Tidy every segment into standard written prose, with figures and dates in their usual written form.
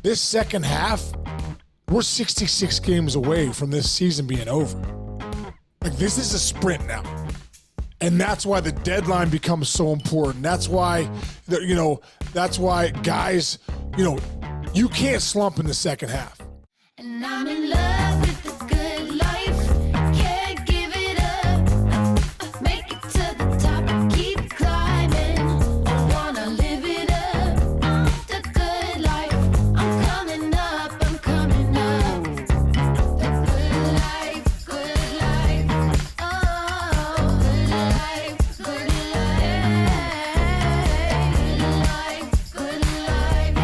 this second half, we're 66 games away from this season being over. Like, this is a sprint now. And that's why the deadline becomes so important. That's why, that's why guys, you can't slump in the second half. And I'm in love with the good life. Can't give it up. Make it to the top and keep climbing. I wanna live it up. The good life. I'm coming up. I'm coming up. The good life. Good life. Oh, good life. Good life. Good life.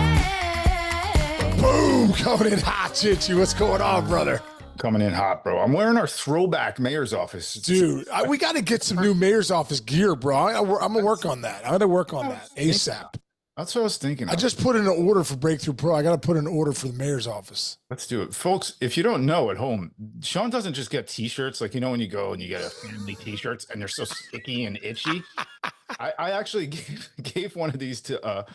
Boom! Coming in hot, Chinchy. What's going on, brother? Coming in hot, bro. I'm wearing our throwback mayor's office. Dude, we got to get some new mayor's office gear, bro. I'm going to work on that. I'm going to work on that ASAP. That's what I was thinking of. I just put in an order for Breakthrough Pro. I got to put in an order for the mayor's office. Let's do it. Folks, if you don't know at home, Sean doesn't just get t-shirts. Like, when you go and you get a family t-shirts and they're so sticky and itchy. I actually gave one of these to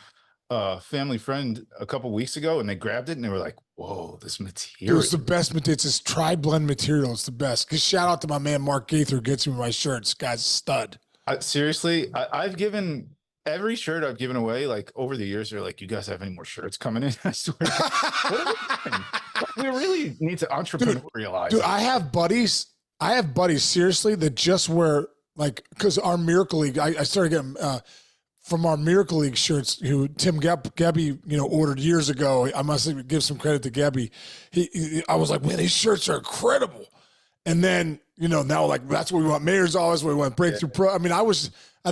a family friend a couple weeks ago, and they grabbed it and they were like, whoa, this material. It's the best material. It's this tri-blend material. It's the best. Just shout out to my man Mark Gaither who gets me my shirts. Guy's a stud. Seriously, I've given every shirt I've given away, like, over the years. They're like, you guys have any more shirts coming in? I swear. What are we doing? We really need to entrepreneurialize. Dude, I have buddies, seriously, that just wear, like, because our Miracle League, I started getting from our Miracle League shirts, who Tim Gebby, ordered years ago. I must give some credit to Gebby. I was like, man, these shirts are incredible. And then, now, like, that's what we want. Mayor's Office, we want Breakthrough Pro. I mean, I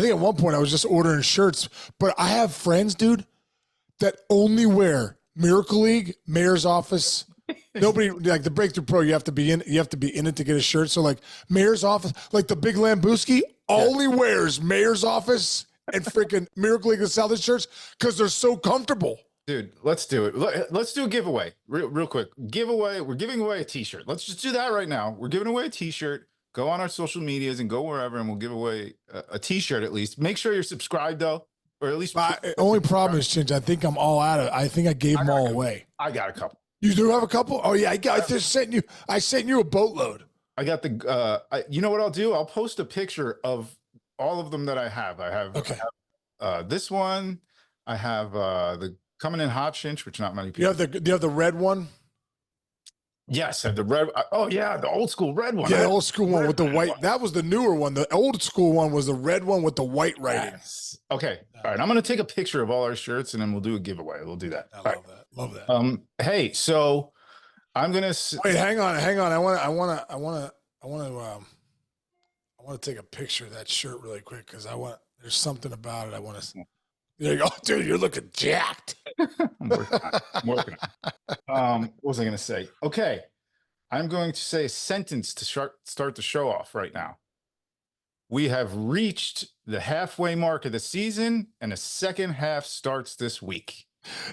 think at one point I was just ordering shirts, but I have friends, dude, that only wear Miracle League, Mayor's Office. Nobody, like, the Breakthrough Pro, you have to be in it to get a shirt. So, like, Mayor's Office, like the Big Lambuski only wears Mayor's Office and freaking Miracle League and Southern shirts because they're so comfortable. Dude, let's do it. Let's do a giveaway real quick. Giveaway. We're giving away a t-shirt. Let's just do that right now. We're giving away a t-shirt. Go on our social medias and go wherever, and we'll give away a t-shirt at least. Make sure you're subscribed, though, or at least. My only problem is, Chinch, I think I'm all out of it. I think I gave them all away. I got a couple. You do have a couple? Oh, yeah. I sent you a boatload. I got you know what I'll do? I'll post a picture of all of them that I have. I have this one. I have the Coming in Hot Chinch, which not many people. Do you have the red one? Yes, I have the red. Oh yeah, the old school red one. Yeah, the old school one with the white. That was the newer one. The old school one was the red one with the white writing. Yes. Okay. All right. I'm gonna take a picture of all our shirts and then we'll do a giveaway. We'll do that. I love that. Hey, so I'm gonna wait. Hang on. I want to take a picture of that shirt really quick because there's something about it I want to. There you go, dude. You're looking jacked. I'm working. What was I going to say? Okay. I'm going to say a sentence to start the show off right now. We have reached the halfway mark of the season, and the second half starts this week.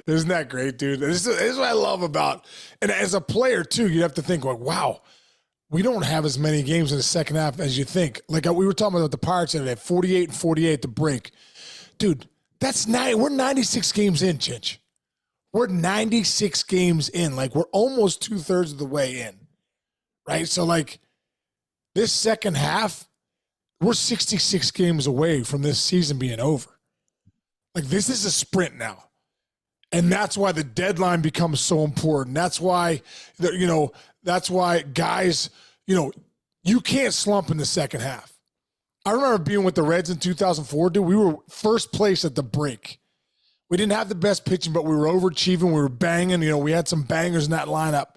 Isn't that great, dude? This is what I love about, and as a player too, you have to think like, wow, we don't have as many games in the second half as you think. Like we were talking about the Pirates today, 48 and 48 to break. Dude, we're 96 games in, Chinch. We're 96 games in. Like, we're almost 2/3 of the way in, right? So, like, this second half, we're 66 games away from this season being over. Like, this is a sprint now. And that's why the deadline becomes so important. That's why, guys, you can't slump in the second half. I remember being with the Reds in 2004, dude. We were first place at the break. We didn't have the best pitching, but we were overachieving. We were banging. We had some bangers in that lineup.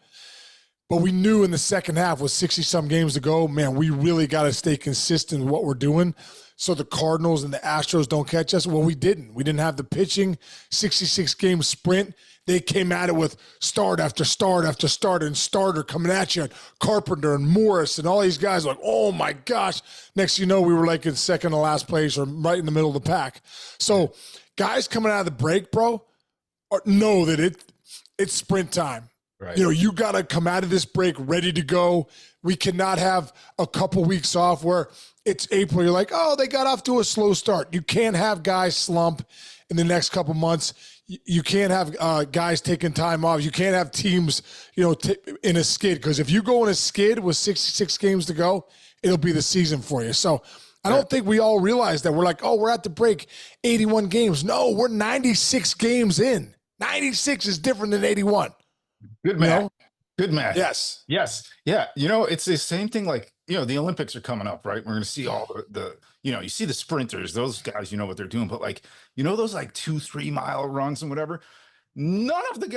But we knew in the second half with 60-some games to go, man, we really got to stay consistent with what we're doing so the Cardinals and the Astros don't catch us. Well, we didn't. We didn't have the pitching, 66-game sprint. They came at it with start after start after start and starter coming at you, and Carpenter and Morris and all these guys like, oh my gosh. Next we were like in second to last place or right in the middle of the pack. So guys coming out of the break, bro, know that it's sprint time. Right. You got to come out of this break ready to go. We cannot have a couple weeks off where it's April. You're like, oh, they got off to a slow start. You can't have guys slump in the next couple months. you can't have guys taking time off. You can't have teams, in a skid, because if you go in a skid with 66 games to go, it'll be the season for you. So I don't think we all realize that. We're like, oh, we're at the break, 81 games. No, we're 96 games in. 96 is different than 81. Good math. Good math. Yes. Yes. Yeah. It's the same thing. Like, the Olympics are coming up, right? We're going to see all the you see the sprinters, those guys, what they're doing, but like, those like 2-3 mile runs and whatever. None of the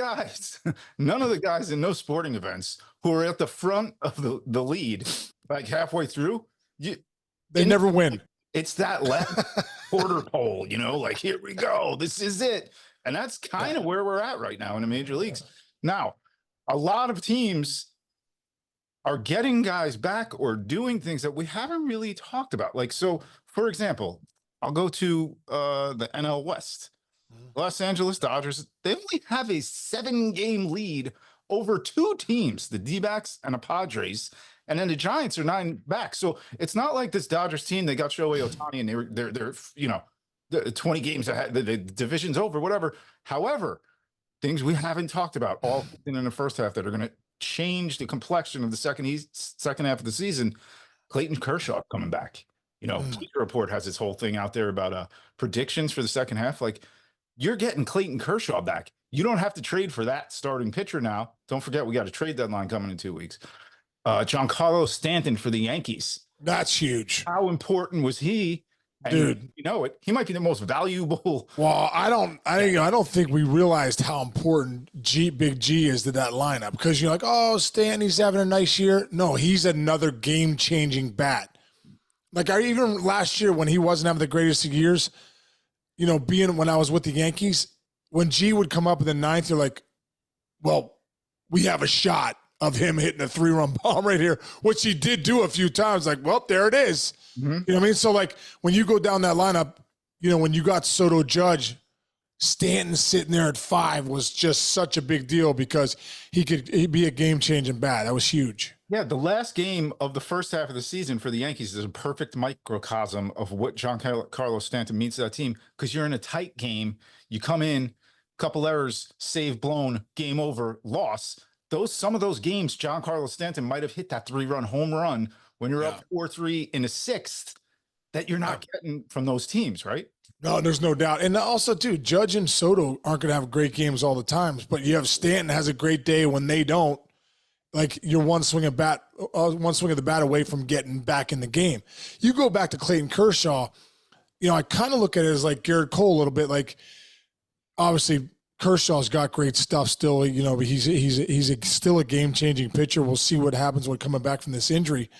guys in those sporting events who are at the front of the lead, like halfway through, they never win. It's that last quarter pole, like, here we go. This is it. And that's kind of where we're at right now in the major leagues. Now, a lot of teams are getting guys back or doing things that we haven't really talked about. Like, so for example, I'll go to the NL West. Los Angeles Dodgers, they only have a 7-game lead over 2 teams, the D-backs and the Padres. And then the Giants are 9 back. So it's not like this Dodgers team, they got Shohei Ohtani and they're 20 games ahead, the division's over, whatever. However, things we haven't talked about all in the first half that are going to change the complexion of the second half of the season. Clayton Kershaw coming back. Bleacher Report has this whole thing out there about predictions for the second half. Like, you're getting Clayton Kershaw back. You don't have to trade for that starting pitcher now. Don't forget, we got a trade deadline coming in 2 weeks. Giancarlo Stanton for the Yankees. That's huge. How important was he? And dude, he might be the most valuable. Well, I don't think we realized how important Big G is to that lineup, because you're like, oh, Stan, he's having a nice year. No, he's another game-changing bat. Like, even last year when he wasn't having the greatest of years, when I was with the Yankees, when G would come up in the 9th, you're like, well, we have a shot of him hitting a 3-run bomb right here, which he did do a few times. Like, well, there it is. Mm-hmm. You know what I mean? So, like, when you go down that lineup, when you got Soto, Judge, Stanton sitting there at 5 was just such a big deal, because he'd be a game-changing bat. That was huge. Yeah, the last game of the first half of the season for the Yankees is a perfect microcosm of what Giancarlo Stanton means to that team, because you're in a tight game. You come in, couple errors, save blown, game over, loss. Some of those games, Giancarlo Stanton might have hit that 3-run home run when you're up 4-3 in the 6th that you're not getting from those teams, right? No, there's no doubt. And also, too, Judge and Soto aren't going to have great games all the time, but you have Stanton has a great day when they don't. Like, you're one swing of the bat away from getting back in the game. You go back to Clayton Kershaw, I kind of look at it as like Garrett Cole a little bit. Like, obviously, Kershaw's got great stuff still, but he's still a game-changing pitcher. We'll see what happens when coming back from this injury.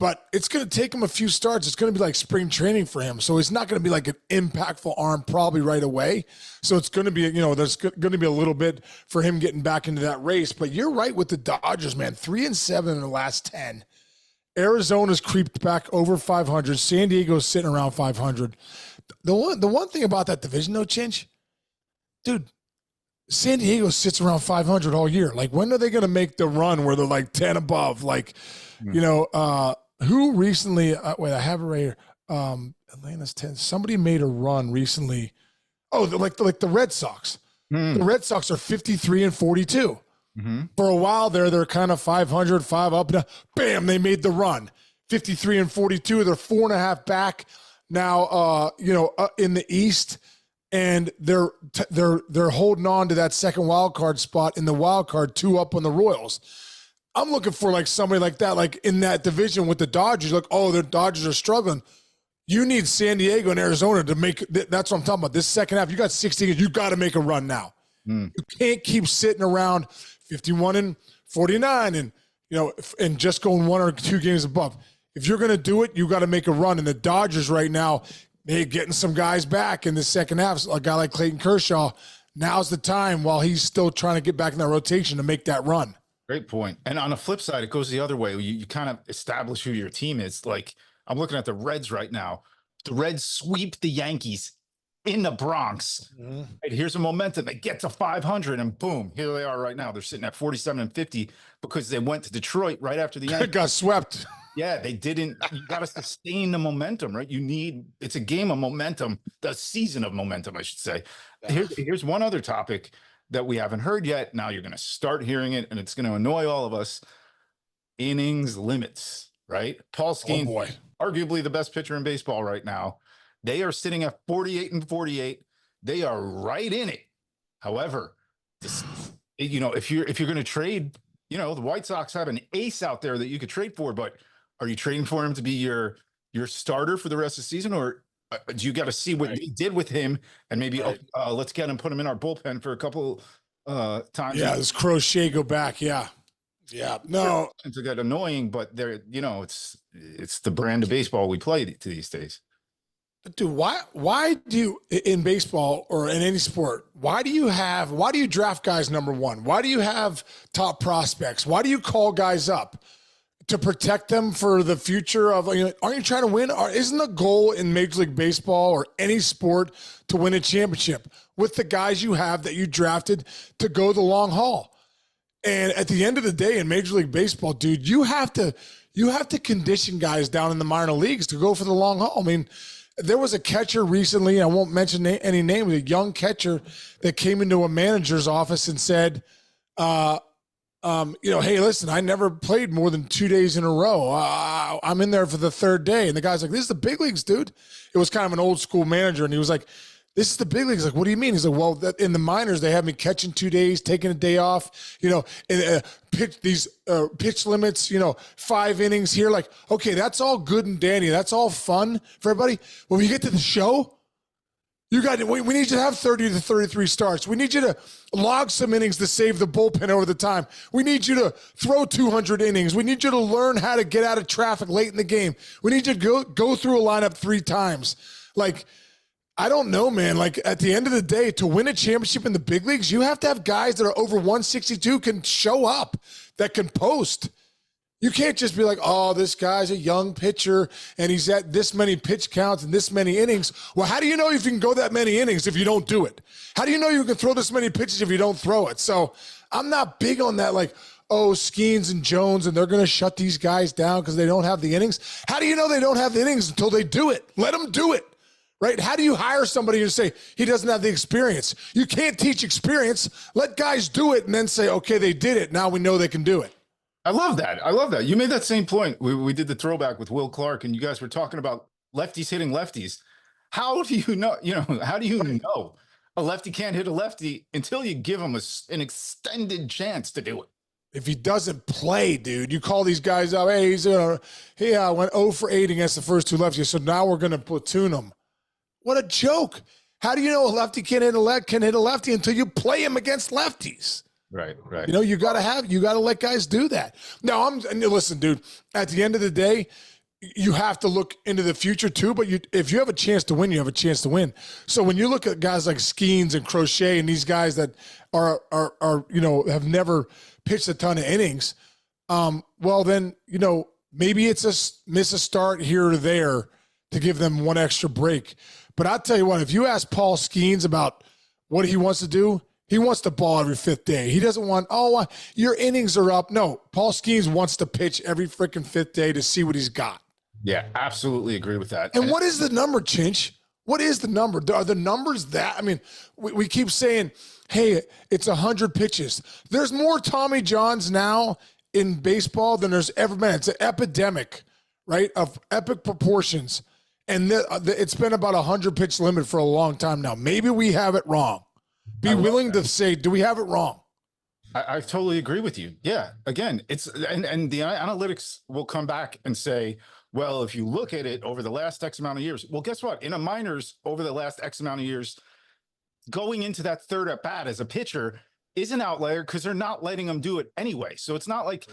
But it's going to take him a few starts. It's going to be like spring training for him. So it's not going to be like an impactful arm probably right away. So it's going to be, there's going to be a little bit for him getting back into that race. But you're right with the Dodgers, man. 3-7 in the last 10. Arizona's creeped back over 500. San Diego's sitting around 500. The one thing about that division, though, Chinch, dude, San Diego sits around 500 all year. Like, when are they going to make the run where they're like 10 above? Like, who recently, wait, I have it right here. Atlanta's 10. Somebody made a run recently. Oh, like the Red Sox. The Red Sox are 53-42. Mm-hmm. For a while there, they're kind of 500, 5 up. Now, bam, they made the run. 53-42. They're 4.5 back now, in the East. And they're holding on to that second wild card spot in the wild card, 2 up on the Royals. I'm looking for like somebody like that, like in that division with the Dodgers. Like, oh, the Dodgers are struggling. You need San Diego and Arizona to make. That's what I'm talking about. This second half, you got 16. You got to make a run now. You can't keep sitting around 51-49 and and just going 1 or 2 games above. If you're going to do it, you got to make a run. And the Dodgers right now, they're getting some guys back in the second half. A guy like Clayton Kershaw, now's the time while he's still trying to get back in that rotation to make that run. Great point. And on the flip side, it goes the other way. You kind of establish who your team is. Like, I'm looking at the Reds right now. The Reds sweep the Yankees in the Bronx. Mm-hmm. Right, here's a momentum. They get to 500, and boom, here they are right now. They're sitting at 47-50 because they went to Detroit right after the Yankees got swept. Yeah, they didn't. You got to sustain the momentum, right? It's a game of momentum, the season of momentum, I should say. Here's one other topic that we haven't heard yet. Now you're going to start hearing it, and it's going to annoy all of us. Innings limits, right? Paul Skeens, boy. arguably the best pitcher in baseball right now. They are sitting at 48 and 48. They are right in it. However, if you're going to trade, the White Sox have an ace out there that you could trade for, but are you trading for him to be your starter for the rest of the season, or do you got to see what they did with him and maybe let's get him, put him in our bullpen for a couple times? Yeah, this Crochet go back. Yeah. No, it's get annoying, but they're it's the brand of baseball we play to these days. dude, why do you, in baseball or in any sport, why do you draft guys number one? Why do you have top prospects? Why do you call guys up? To protect them for the future of, aren't you trying to win? Isn't the goal in Major League Baseball or any sport to win a championship with the guys you have that you drafted to go the long haul? And at the end of the day in Major League Baseball, dude, you have to condition guys down in the minor leagues to go for the long haul. I mean, there was a catcher recently, I won't mention any names, a young catcher that came into a manager's office and said, hey, listen, I never played more than 2 days in a row. I'm in there for the third day. And the guy's like, this is the big leagues, dude. It was kind of an old school manager. And he was like, this is the big leagues. Like, what do you mean? He's like, well, in the minors, they have me catching 2 days, taking a day off, pitch limits, 5 innings here. Like, okay, that's all good and dandy. That's all fun for everybody. When we get to the show, we need you to have 30 to 33 starts. We need you to log some innings to save the bullpen over the time. We need you to throw 200 innings. We need you to learn how to get out of traffic late in the game. We need you to go through a lineup 3 times. Like, I don't know, man. Like, at the end of the day, to win a championship in the big leagues, you have to have guys that are over 162 can show up, that can post. You can't just be like, oh, this guy's a young pitcher and he's at this many pitch counts and this many innings. Well, how do you know if you can go that many innings if you don't do it? How do you know you can throw this many pitches if you don't throw it? So I'm not big on that, like, oh, Skeens and Jones, and they're going to shut these guys down because they don't have the innings. How do you know they don't have the innings until they do it? Let them do it, right? How do you hire somebody and say he doesn't have the experience? You can't teach experience. Let guys do it and then say, okay, they did it. Now we know they can do it. I love that. You made that same point. We did the throwback with Will Clark, and you guys were talking about lefties hitting lefties. How do you know? How do you know a lefty can't hit a lefty until you give him an extended chance to do it? If he doesn't play, dude, you call these guys up. Hey, he went 0 for 8 against the first 2 lefties, so now we're going to platoon him. What a joke! How do you know a lefty can hit a lefty until you play him against lefties? Right. You got to let guys do that. Now, listen, dude, at the end of the day, you have to look into the future too, but if you have a chance to win, you have a chance to win. So when you look at guys like Skeens and Crochet and these guys that are have never pitched a ton of innings, well then, maybe it's miss a start here or there to give them one extra break. But I'll tell you what, if you ask Paul Skeens about what he wants to do, he wants the ball every 5th day. He doesn't want, your innings are up. No, Paul Skeens wants to pitch every freaking 5th day to see what he's got. Yeah, absolutely agree with that. And what is the number, Chinch? What is the number? Are the numbers that? I mean, we keep saying, hey, it's 100 pitches. There's more Tommy Johns now in baseball than there's ever been. It's an epidemic, right, of epic proportions. And it's been about 100 pitch limit for a long time now. Maybe we have it wrong. Be willing to say, do we have it wrong? I totally agree with you. Yeah. Again, it's and the analytics will come back and say, well, if you look at it over the last X amount of years, well, guess what? In a minors over the last X amount of years, going into that third at bat as a pitcher is an outlier because they're not letting them do it anyway. So it's not like,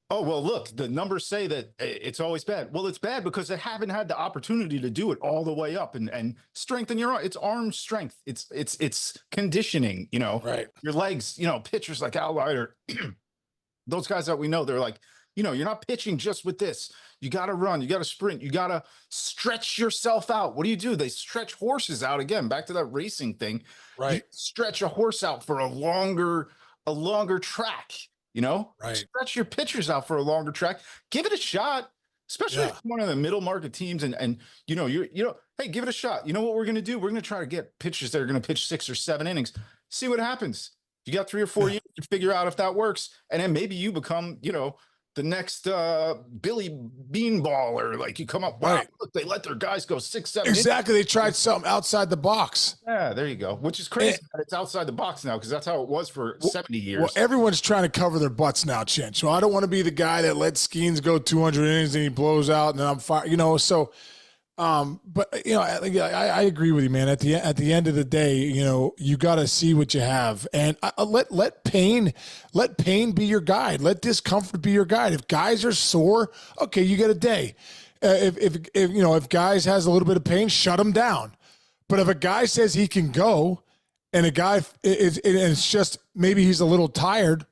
oh, well, look, the numbers say that it's always bad. Well, it's bad because they haven't had the opportunity to do it all the way up and strengthen your arm. It's arm strength. It's conditioning, right. Your legs, pitchers like Al Leiter, those guys that we know, they're like, you're not pitching just with this. You got to run, you got to sprint, you got to stretch yourself out. What do? They stretch horses out again, back to that racing thing. Right. You stretch a horse out for a longer track. Right. Stretch your pitchers out for a longer track. Give it a shot. especially if one of the middle market teams. And hey, give it a shot. You know what we're going to do? We're going to try to get pitchers that are going to pitch 6 or 7 innings, see what happens. You got 3 or 4 years to figure out if that works. And then maybe you become, the next Billy Beanball, or like you come up, wow, look, they let their guys go 6, 7. Exactly. They tried something outside the box. Yeah, there you go. Which is crazy that it's outside the box now, because that's how it was for 70 years. Well, everyone's trying to cover their butts now, Chinch. So I don't want to be the guy that lets Skeens go 200 innings and he blows out and then I'm fired, So, but I agree with you, man. At the end of the day, you got to see what you have, and let pain be your guide. Let discomfort be your guide. If guys are sore, okay, you get a day. If guys has a little bit of pain, shut them down. But if a guy says he can go, and a guy it's just maybe he's a little tired,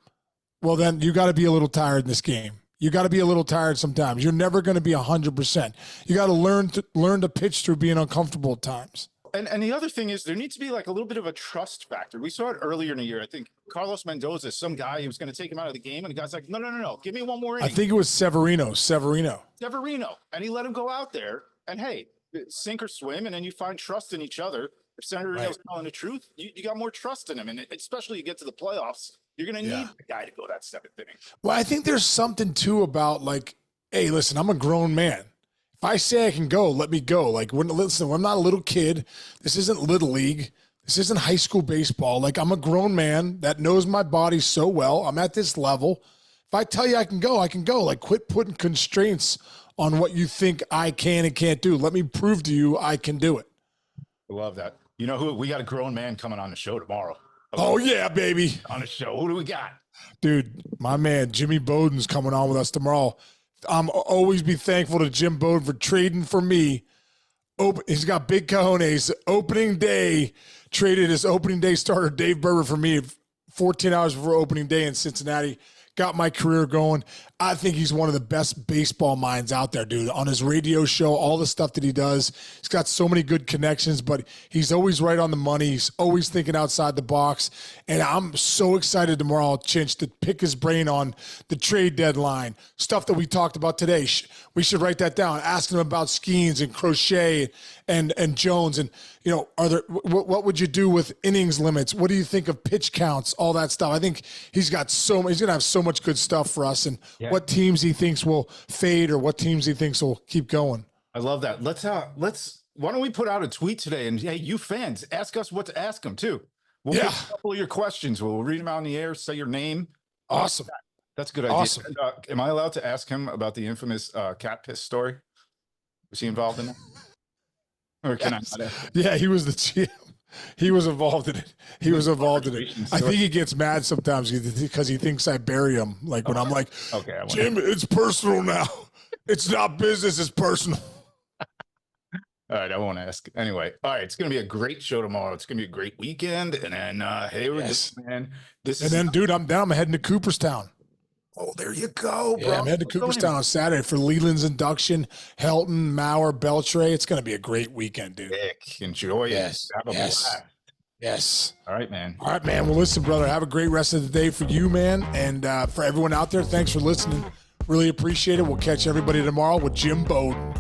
well then you got to be a little tired in this game. You got to be a little tired sometimes. You're never going to be 100%. You got to learn to pitch through being uncomfortable at times. And the other thing is there needs to be like a little bit of a trust factor. We saw it earlier in the year. I think Carlos Mendoza, some guy, he was going to take him out of the game, and the guy's like, no, give me one more inning. I think it was Severino. And he let him go out there, and hey, sink or swim, and then you find trust in each other. If Severino's telling the truth, you got more trust in him, and especially you get to the playoffs, you're going to need the guy to go that 7th inning. Well, I think there's something too about like, hey, listen, I'm a grown man. If I say I can go, let me go. Like, when I'm not a little kid. This isn't Little League. This isn't high school baseball. Like, I'm a grown man that knows my body so well. I'm at this level. If I tell you I can go, I can go. Like, quit putting constraints on what you think I can and can't do. Let me prove to you I can do it. I love that. You know who? We got a grown man coming on the show tomorrow. Oh, yeah, baby. On the show. Who do we got? Dude, my man, Jimmy Bowden's coming on with us tomorrow. I'm always be thankful to Jim Bowden for trading for me. He's got big cojones. Opening day, traded his opening day starter, Dave Berber, for me 14 hours before opening day in Cincinnati. Got my career going. I think he's one of the best baseball minds out there, dude. On his radio show, all the stuff that he does, he's got so many good connections, but he's always right on the money. He's always thinking outside the box. And I'm so excited tomorrow, Chinch, to pick his brain on the trade deadline, stuff that we talked about today. We should write that down. Ask him about Skeens and Crochet and Jones. And, what would you do with innings limits? What do you think of pitch counts? All that stuff. I think he's going to have so much good stuff for us, and what teams he thinks will fade or what teams he thinks will keep going. I love that. Why don't we put out a tweet today, and hey, you fans, ask us what to ask him too. We'll pick a couple of your questions. We'll read them out in the air, say your name. Awesome. That's a good idea. Awesome. And, am I allowed to ask him about the infamous cat piss story? Was he involved in it? Or can I not ask him? Yeah, he was the GM. He was involved in it. I think he gets mad sometimes because he thinks I bury him. Like when I'm like, Jim, it's personal now. It's not business, it's personal. All right, I won't ask. Anyway, all right, it's going to be a great show tomorrow. It's going to be a great weekend. And then, hey, we're just, man. Dude, I'm heading to Cooperstown. Oh, there you go, bro. Yeah, I'm heading to Cooperstown on Saturday for Leland's induction. Helton, Maurer, Beltray. It's going to be a great weekend, dude. Enjoy it. Have a blast. Yes. All right, man. Well, listen, brother, have a great rest of the day for you, man. And for everyone out there, thanks for listening. Really appreciate it. We'll catch everybody tomorrow with Jim Bowden.